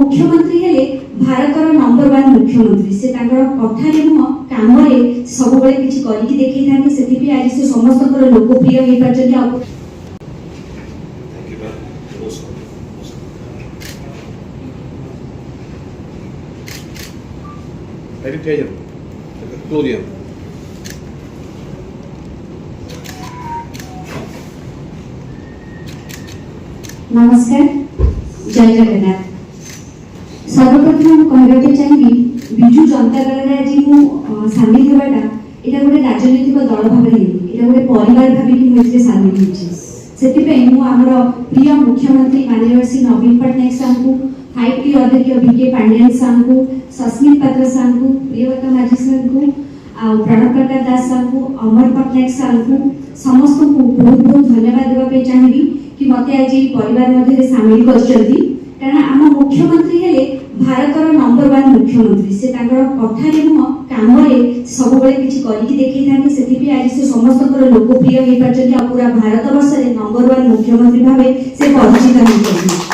मुख्यमंत्री हेले भारतर नंबर 1 मुख्यमंत्री से कथा नुह काम सब किसी करके देखा से आज से समस्त लोकप्रिय हो पार्टी। नमस्कार, जय जगन्नाथ। सर्वप्रथम कहवाक चाहिए विजु जनता दल आज सामिल होगा ये गोटे राजनैतिक दल भाव गोटे परिवार भाविक सामिल होमर प्रिय मुख्यमंत्री माननीय श्री नवीन पट्टनायक साहब को 5T अध्यक्ष VK पांडियन साहब को सस्मित पात्र साहब को प्रियव्रत माझी साहब को प्रणव प्रकाश दास साहब को अमर पट्टनायक साहब को समस्त को बहुत बहुत धन्यवाद देवाई चाहिए कि मत आज परिवार मध्य सामिल कर आम मुख्यमंत्री हेले भारतर नंबर 1 मुख्यमंत्री से कथा नुह काम सब किसी करके देखा से आज से समस्त लोकप्रिय हो पार्टी और पूरा भारत वर्ष नंबर 1 मुख्यमंत्री भाव से परिचित होती।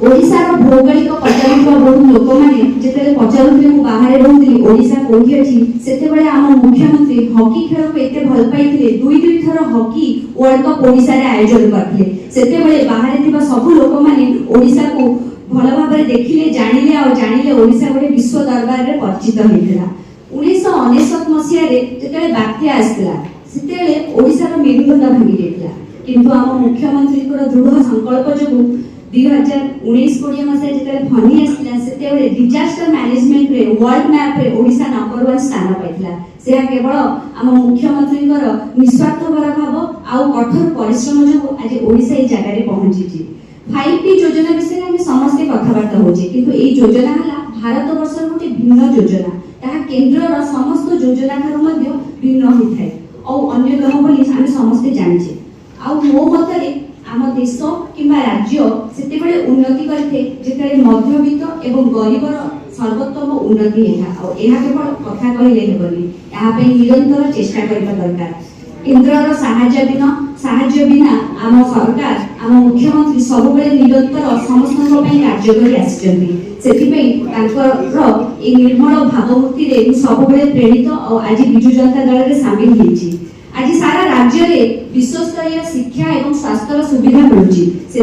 ओडिशार भौगोलिक पचारिक बहुत लोक मैंने जिते पचारूले बाहर रोली ओडिशा कौटी अच्छी से आम मुख्यमंत्री हॉकी खेल को एत भल पाई दुई थर हॉकी वर्ल्ड कप ओडिशा रे आयोजन करते से बाहर सब लोक मैंने ओडिशा को भल भाव देखिले जानिले ओडिशा गोटे विश्व दरबार रे परिचित होता। 1999 मसीह जिते बात्या आसला से ओडिशार मेरुदंड भांगी जाता किंतु आम मुख्यमंत्री दृढ़ संकल्प जो 2019-20 मसीह जिते फनी आसला से डिजास्टर मैनेजमेंट रे वर्ल्ड मैप रे ओडिशा नंबर 1 स्थान पाइला से केवल आम मुख्यमंत्री निस्वार्थ भाव आउ कठोर परिश्रम जो आज ओडिशा ये जगह रे पहुंची। 5T योजना विषय में समस्त कथबार्ता होचे किंतु ए योजना हला भारत वर्ष गोटे भिन्न योजना ताहा केंद्र समस्त योजना ठार मध्ये भिन्न होइथाय और अन्यतम बोली हम समस्त जानिछे। आ मो मतरे आम देश किंबा राज्य सेते उन्नति करथे जेते मध्यवित्त एवं गरीबर सर्वोत्तम उन्नति हेता और एहा केवल कथा कहले हेबनी एहा पे निरंतर चेष्टा करबा दरकार। केंद्रर साहाय्य बिना आम सरकार आम मुख्यमंत्री सब निरंतर समस्त कार्य कर निर्मल भावमूर्ति सब प्रेरित और आज विजु जनता दल में सामिल होती। आज सारा राज्य में विश्वस्तरीय शिक्षा एवं स्वास्थ्य सुविधा मिलूची से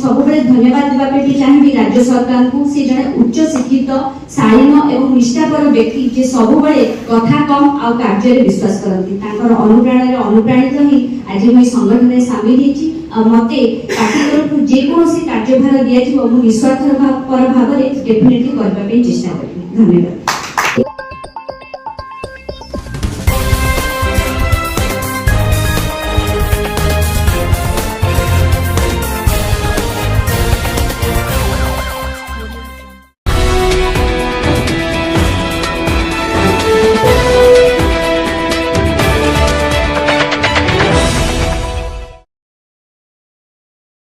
सब धन्यवाद देवाई चाहिए राज्य सरकार को से जड़े उच्च शिक्षित शालीन एवं निष्ठापर व्यक्ति जे सब कथा कम आ कार्य विश्वास करती अनुप्राणित ही आज मुझे संगठन में सामिल होती। मत पार्टी तरफ जेकोसी कार्यभार दिया निस्वार्थ भाव डेफिनेटली करने चेष्टा करी। धन्यवाद।